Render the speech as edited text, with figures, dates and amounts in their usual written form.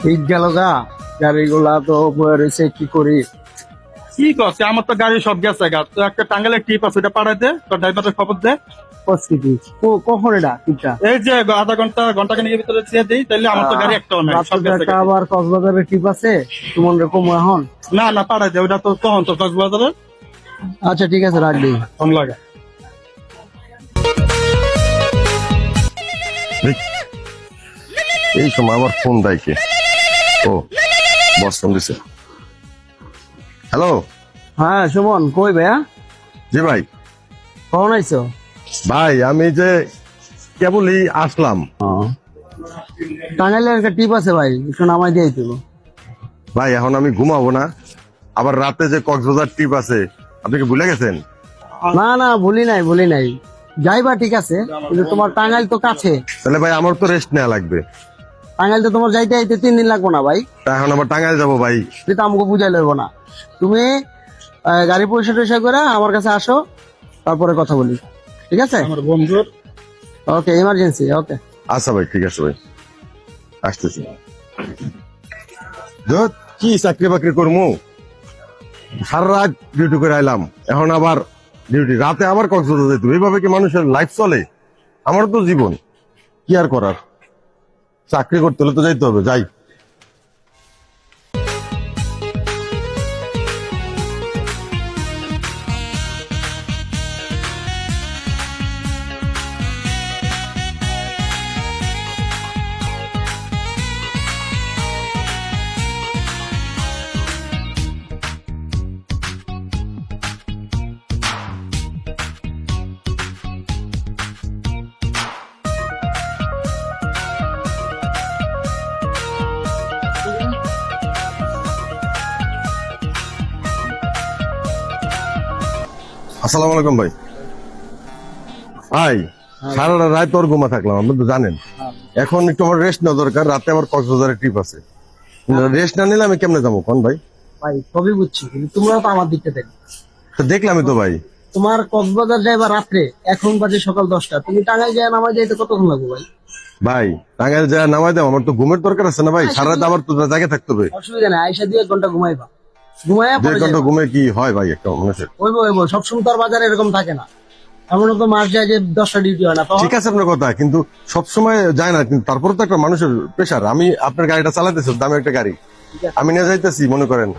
ঠিক গেল গা, গাড়িগুলা তো বয়ে রয়েছে, কি করি? কি করছে? আমার তো গাড়ি সব গেছে গা। তো একটা টাঙ্গাইলের ট্রিপ আছে, ওটা পাঠাই দে, তোর ড্রাইভারের খবর দে। পরিস্থিতি কখন এটা ঠিকটা? এই যে আধা ঘন্টা ঘন্টাখানেকের ভিতরে দিয়ে দিই, তাহলে আমার তো গাড়ি একটাও নাই, সব গেছে গা। আবার কক্সবাজারের ট্রিপ আছে তোমার রকম এখন? না না, পাঠাই দে, ওটা তো তখন তো কক্সবাজারে আচ্ছা ঠিক আছে, রাখবি। ফোন লাগা। এই সময় আমার ফোন দেয় কে? ও, বস ফোন দিছে। হ্যালো। হ্যাঁ সুমন, কই ভাইয়া? জি ভাই। কখন আইছো? ভাই আমি যে কেবলই আসলাম। টাঙ্গাইলের একটা ট্রিপ আছে ভাই, একটু নামাই দিয়ে দেবো। ভাই এখন আমি ঘুমাবো না, আবার রাতে যে কক্সবাজার ট্রিপ আছে, আপনি কি ভুলে গেছেন? না না, ভুলি নাই, যাইবা ঠিক আছে, কিন্তু তোমার টাঙ্গাইল তো কাছে। তাহলে ভাই আমার তো রেস্ট নেওয়া লাগবে। টাঙ্গাইল তো তোমার যাইতে যাইতে 3 দিন লাগবো না ভাই? তা এখন আবার টাঙ্গাইল যাবো ভাই। তুই তো আমাকে বুঝাই লইব না। তুমি গাড়ি পয়সা টয়সা করে আমার কাছে আসো, তারপরে কথা বলি, ঠিক আছে? আমার বন্ধুর ওকে, ইমার্জেন্সি, ওকে। আচ্ছা ভাই, ঠিক আছে ভাই, আসতেছি। ধুৎ, কি চাকরি বাকরি করবো, সারা রাত ডিউটি করে আইলাম, এখন আবার ডিউটি, রাতে আবার কক্সবাজার যেতে হবে। এইভাবে কি মানুষের লাইফ চলে? আমার তো জীবন, কি আর করার, চাকরি করতে হলে তো যাইতে হবে, যাই। আসসালামু আলাইকুম ভাই। ভাই সারা রাত তোর ঘুমা থাকলাম, আপনি তো জানেন। এখন একটু আমার রেস্ট নেওয়া দরকার, রাতে আমার কক্সবাজারের ট্রিপ আছে। রেস্ট না নিলে আমি কেমনে যাবো কোন ভাই? ভাই সবই বুঝছি, কিন্তু তোমরা তো আমার দিকটা দেখো। তো দেখলামই তো ভাই। তোমার কক্সবাজার যাইবা রাত্রে, এখন বাজে সকাল 10টা, তুমি টাঙ্গাইল যায় নামাই যাইতে কতক্ষণ লাগবে ভাই? ভাই টাঙ্গাইল যা নামাই দাও, আমার তো ঘুমের দরকার আছে না ভাই, সারা রাত আবার তো জায়গায় থাকতে হবে। অসুবিধা নাই, আইসা 2-1 ঘন্টা ঘুমাইবা, ঘুমাইয়া 2 ঘন্টা ঘুমে কি হয় ভাই একটা মানুষের? ওইব সবসময় তো আর বাজারে এরকম থাকে না, এমন তো মাস যায় যে 10টা ডিউটি হয় না। তো ঠিক আছে আপনার কথা, কিন্তু সবসময় যায় না, কিন্তু তারপরে তো একটা মানুষের প্রেশার। আমি আপনার গাড়িটা চালাতেছি, দামি একটা গাড়ি, আমি নিয়ে যাইতেছি মনে করেন